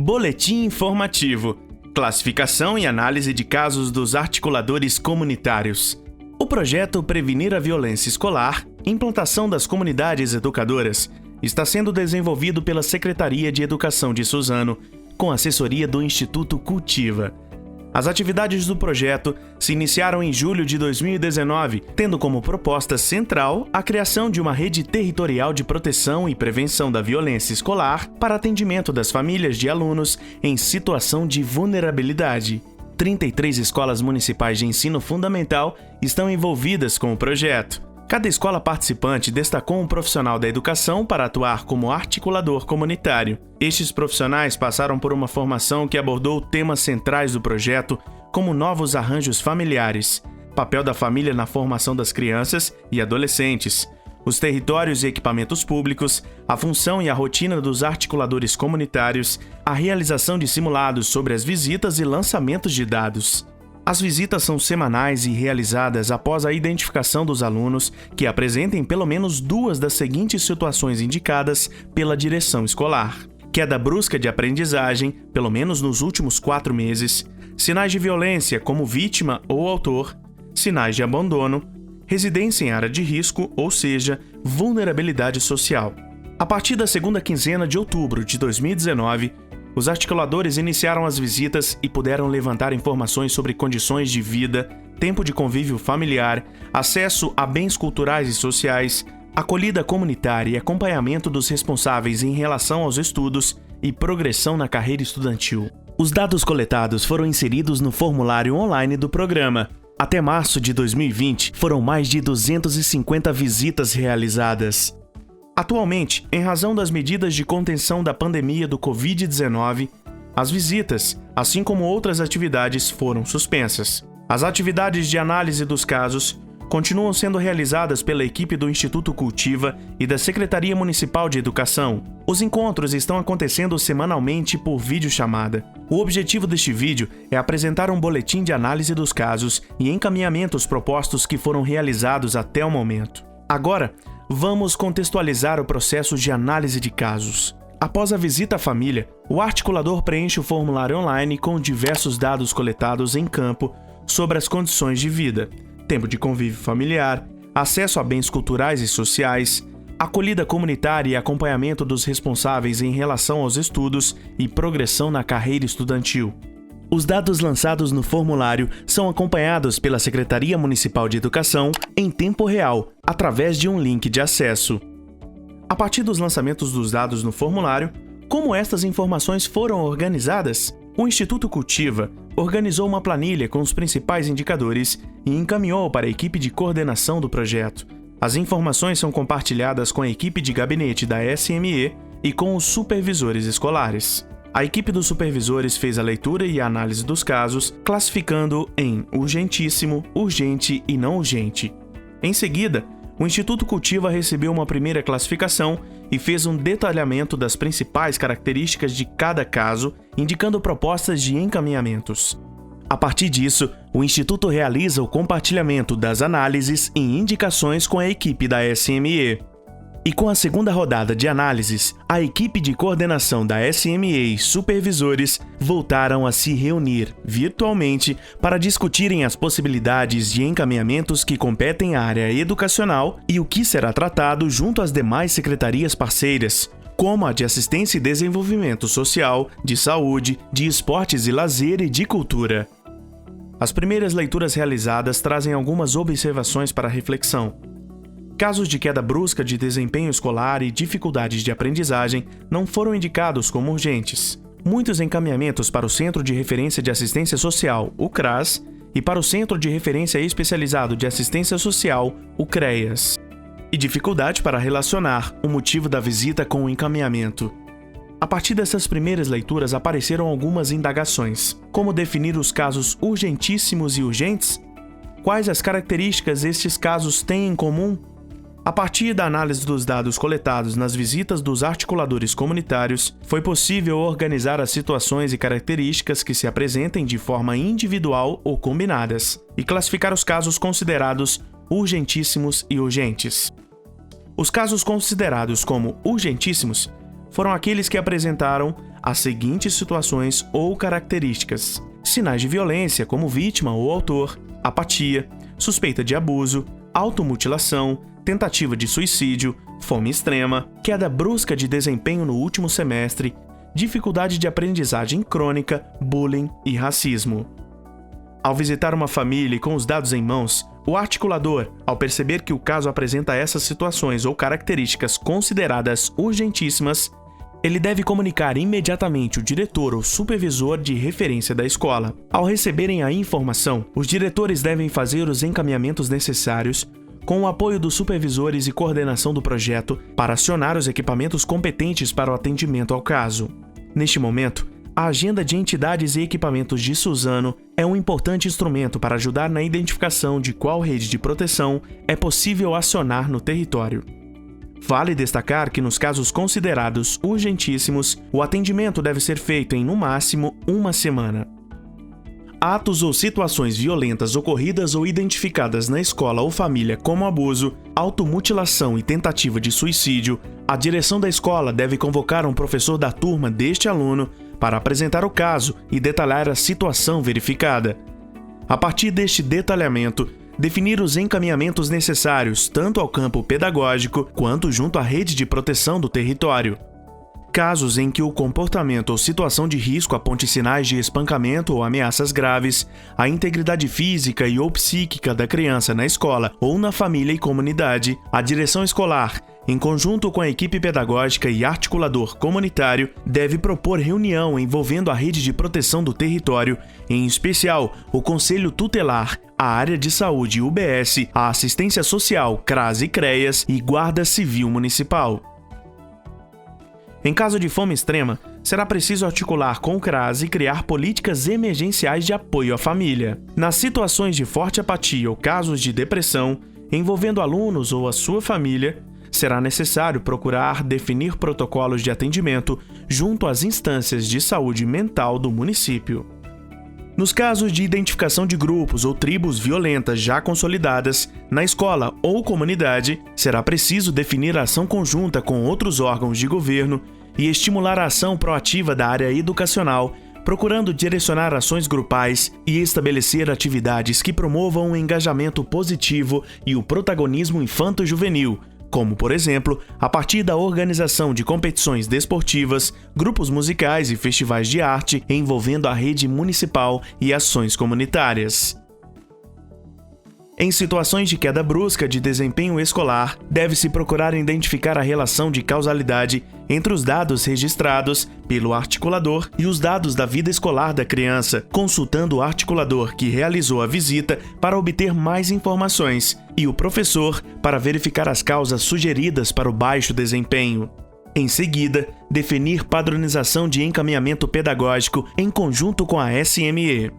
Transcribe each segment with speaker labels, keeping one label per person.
Speaker 1: Boletim informativo. Classificação e análise de casos dos articuladores comunitários. O projeto Prevenir a Violência Escolar, implantação das comunidades educadoras, está sendo desenvolvido pela Secretaria de Educação de Suzano, com assessoria do Instituto Cultiva. As atividades do projeto se iniciaram em julho de 2019, tendo como proposta central a criação de uma rede territorial de proteção e prevenção da violência escolar para atendimento das famílias de alunos em situação de vulnerabilidade. 33 escolas municipais de ensino fundamental estão envolvidas com o projeto. Cada escola participante destacou um profissional da educação para atuar como articulador comunitário. Estes profissionais passaram por uma formação que abordou temas centrais do projeto, como novos arranjos familiares, papel da família na formação das crianças e adolescentes, os territórios e equipamentos públicos, a função e a rotina dos articuladores comunitários, a realização de simulados sobre as visitas e lançamentos de dados. As visitas são semanais e realizadas após a identificação dos alunos que apresentem pelo menos duas das seguintes situações indicadas pela direção escolar: queda brusca de aprendizagem, pelo menos nos últimos 4 meses, sinais de violência como vítima ou autor, sinais de abandono, residência em área de risco, ou seja, vulnerabilidade social. A partir da segunda quinzena de outubro de 2019, os articuladores iniciaram as visitas e puderam levantar informações sobre condições de vida, tempo de convívio familiar, acesso a bens culturais e sociais, acolhida comunitária e acompanhamento dos responsáveis em relação aos estudos e progressão na carreira estudantil. Os dados coletados foram inseridos no formulário online do programa. Até março de 2020, foram mais de 250 visitas realizadas. Atualmente, em razão das medidas de contenção da pandemia do Covid-19, as visitas, assim como outras atividades, foram suspensas. As atividades de análise dos casos continuam sendo realizadas pela equipe do Instituto Cultiva e da Secretaria Municipal de Educação. Os encontros estão acontecendo semanalmente por videochamada. O objetivo deste vídeo é apresentar um boletim de análise dos casos e encaminhamentos propostos que foram realizados até o momento. Agora, vamos contextualizar o processo de análise de casos. Após a visita à família, o articulador preenche o formulário online com diversos dados coletados em campo sobre as condições de vida, tempo de convívio familiar, acesso a bens culturais e sociais, acolhida comunitária e acompanhamento dos responsáveis em relação aos estudos e progressão na carreira estudantil. Os dados lançados no formulário são acompanhados pela Secretaria Municipal de Educação em tempo real, através de um link de acesso. A partir dos lançamentos dos dados no formulário, como estas informações foram organizadas? O Instituto Cultiva organizou uma planilha com os principais indicadores e encaminhou para a equipe de coordenação do projeto. As informações são compartilhadas com a equipe de gabinete da SME e com os supervisores escolares. A equipe dos supervisores fez a leitura e a análise dos casos, classificando em urgentíssimo, urgente e não urgente. Em seguida, o Instituto Cultiva recebeu uma primeira classificação e fez um detalhamento das principais características de cada caso, indicando propostas de encaminhamentos. A partir disso, o Instituto realiza o compartilhamento das análises e indicações com a equipe da SME. E com a segunda rodada de análises, a equipe de coordenação da SME e supervisores voltaram a se reunir virtualmente para discutirem as possibilidades de encaminhamentos que competem à área educacional e o que será tratado junto às demais secretarias parceiras, como a de Assistência e Desenvolvimento Social, de Saúde, de Esportes e Lazer e de Cultura. As primeiras leituras realizadas trazem algumas observações para reflexão. Casos de queda brusca de desempenho escolar e dificuldades de aprendizagem não foram indicados como urgentes. Muitos encaminhamentos para o Centro de Referência de Assistência Social, o CRAS, e para o Centro de Referência Especializado de Assistência Social, o CREAS. E dificuldade para relacionar o motivo da visita com o encaminhamento. A partir dessas primeiras leituras apareceram algumas indagações. Como definir os casos urgentíssimos e urgentes? Quais as características estes casos têm em comum? A partir da análise dos dados coletados nas visitas dos articuladores comunitários, foi possível organizar as situações e características que se apresentem de forma individual ou combinadas, e classificar os casos considerados urgentíssimos e urgentes. Os casos considerados como urgentíssimos foram aqueles que apresentaram as seguintes situações ou características: sinais de violência, como vítima ou autor, apatia, suspeita de abuso, automutilação, tentativa de suicídio, fome extrema, queda brusca de desempenho no último semestre, dificuldade de aprendizagem crônica, bullying e racismo. Ao visitar uma família e com os dados em mãos, o articulador, ao perceber que o caso apresenta essas situações ou características consideradas urgentíssimas, ele deve comunicar imediatamente o diretor ou supervisor de referência da escola. Ao receberem a informação, os diretores devem fazer os encaminhamentos necessários com o apoio dos supervisores e coordenação do projeto para acionar os equipamentos competentes para o atendimento ao caso. Neste momento, a agenda de entidades e equipamentos de Suzano é um importante instrumento para ajudar na identificação de qual rede de proteção é possível acionar no território. Vale destacar que nos casos considerados urgentíssimos, o atendimento deve ser feito em, no máximo, 1 semana. Atos ou situações violentas ocorridas ou identificadas na escola ou família como abuso, automutilação e tentativa de suicídio, a direção da escola deve convocar um professor da turma deste aluno para apresentar o caso e detalhar a situação verificada. A partir deste detalhamento, definir os encaminhamentos necessários tanto ao campo pedagógico quanto junto à rede de proteção do território. Casos em que o comportamento ou situação de risco aponte sinais de espancamento ou ameaças graves à integridade física e ou psíquica da criança na escola ou na família e comunidade, a direção escolar, em conjunto com a equipe pedagógica e articulador comunitário, deve propor reunião envolvendo a rede de proteção do território, em especial o Conselho Tutelar, a área de saúde UBS, a assistência social CRAS e CREAS e Guarda Civil Municipal. Em caso de fome extrema, será preciso articular com o CRAS e criar políticas emergenciais de apoio à família. Nas situações de forte apatia ou casos de depressão, envolvendo alunos ou a sua família, será necessário procurar definir protocolos de atendimento junto às instâncias de saúde mental do município. Nos casos de identificação de grupos ou tribos violentas já consolidadas na escola ou comunidade, será preciso definir a ação conjunta com outros órgãos de governo e estimular a ação proativa da área educacional, procurando direcionar ações grupais e estabelecer atividades que promovam o engajamento positivo e o protagonismo infanto-juvenil, como, por exemplo, a partir da organização de competições desportivas, grupos musicais e festivais de arte envolvendo a rede municipal e ações comunitárias. Em situações de queda brusca de desempenho escolar, deve-se procurar identificar a relação de causalidade entre os dados registrados pelo articulador e os dados da vida escolar da criança, consultando o articulador que realizou a visita para obter mais informações e o professor para verificar as causas sugeridas para o baixo desempenho. Em seguida, definir padronização de encaminhamento pedagógico em conjunto com a SME.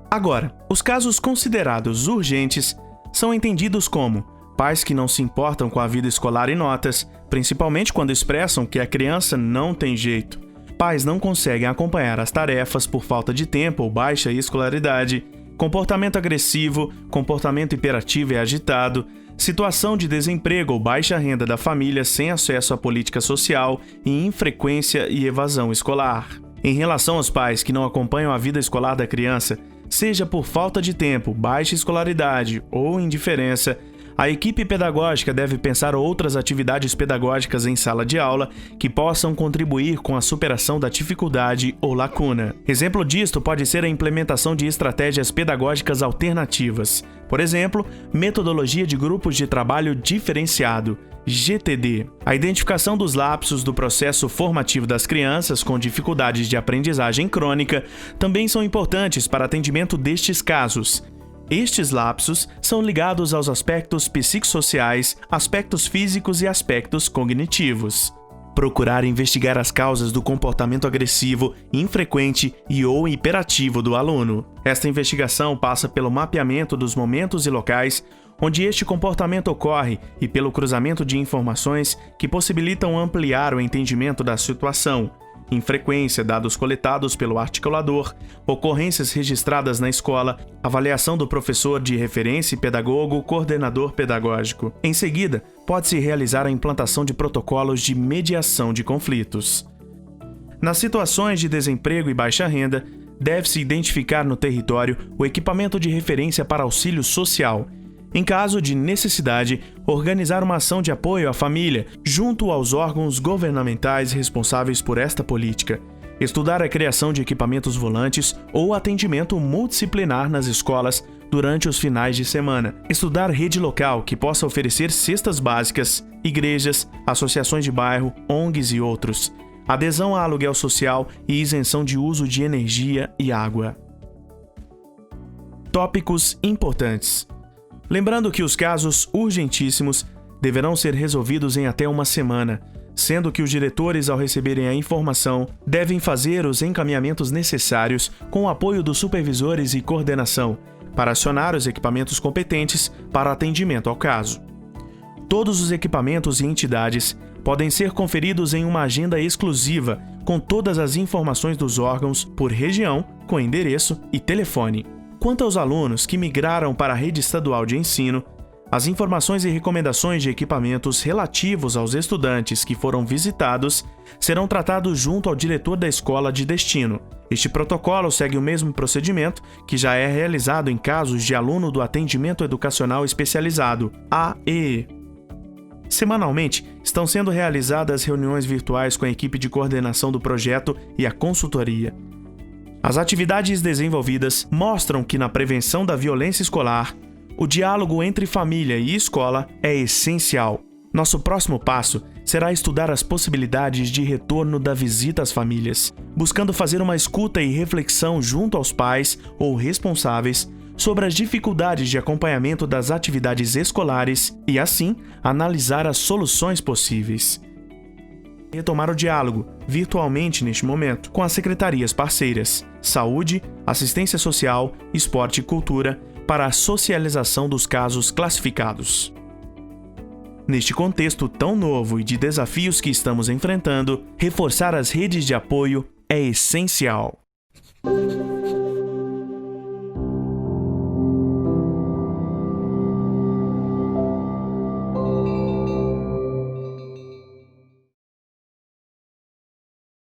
Speaker 1: Agora, os casos considerados urgentes são entendidos como pais que não se importam com a vida escolar e notas, principalmente quando expressam que a criança não tem jeito. Pais não conseguem acompanhar as tarefas por falta de tempo ou baixa escolaridade, comportamento agressivo, comportamento hiperativo e agitado, situação de desemprego ou baixa renda da família sem acesso à política social e infrequência e evasão escolar. Em relação aos pais que não acompanham a vida escolar da criança, seja por falta de tempo, baixa escolaridade ou indiferença, a equipe pedagógica deve pensar outras atividades pedagógicas em sala de aula que possam contribuir com a superação da dificuldade ou lacuna. Exemplo disto pode ser a implementação de estratégias pedagógicas alternativas. Por exemplo, metodologia de grupos de trabalho diferenciado, GTD. A identificação dos lapsos do processo formativo das crianças com dificuldades de aprendizagem crônica também são importantes para atendimento destes casos. Estes lapsos são ligados aos aspectos psicossociais, aspectos físicos e aspectos cognitivos. Procurar investigar as causas do comportamento agressivo, infrequente e ou hiperativo do aluno. Esta investigação passa pelo mapeamento dos momentos e locais onde este comportamento ocorre e pelo cruzamento de informações que possibilitam ampliar o entendimento da situação, infrequência, dados coletados pelo articulador, ocorrências registradas na escola, avaliação do professor de referência e pedagogo, coordenador pedagógico. Em seguida, pode-se realizar a implantação de protocolos de mediação de conflitos. Nas situações de desemprego e baixa renda, deve-se identificar no território o equipamento de referência para auxílio social. Em caso de necessidade, organizar uma ação de apoio à família, junto aos órgãos governamentais responsáveis por esta política. Estudar a criação de equipamentos volantes ou atendimento multidisciplinar nas escolas durante os finais de semana. Estudar rede local que possa oferecer cestas básicas, igrejas, associações de bairro, ONGs e outros. Adesão a aluguel social e isenção de uso de energia e água. Tópicos importantes. Lembrando que os casos urgentíssimos deverão ser resolvidos em até uma semana, sendo que os diretores, ao receberem a informação, devem fazer os encaminhamentos necessários com o apoio dos supervisores e coordenação, para acionar os equipamentos competentes para atendimento ao caso. Todos os equipamentos e entidades podem ser conferidos em uma agenda exclusiva, com todas as informações dos órgãos por região, com endereço e telefone. Quanto aos alunos que migraram para a rede estadual de ensino, as informações e recomendações de equipamentos relativos aos estudantes que foram visitados serão tratados junto ao diretor da escola de destino. Este protocolo segue o mesmo procedimento que já é realizado em casos de aluno do Atendimento Educacional Especializado, AEE. Semanalmente, estão sendo realizadas reuniões virtuais com a equipe de coordenação do projeto e a consultoria. As atividades desenvolvidas mostram que na prevenção da violência escolar, o diálogo entre família e escola é essencial. Nosso próximo passo será estudar as possibilidades de retorno da visita às famílias, buscando fazer uma escuta e reflexão junto aos pais ou responsáveis sobre as dificuldades de acompanhamento das atividades escolares e, assim, analisar as soluções possíveis. Retomar o diálogo, virtualmente neste momento, com as secretarias parceiras, Saúde, Assistência Social, Esporte e Cultura, para a socialização dos casos classificados. Neste contexto tão novo e de desafios que estamos enfrentando, reforçar as redes de apoio é essencial.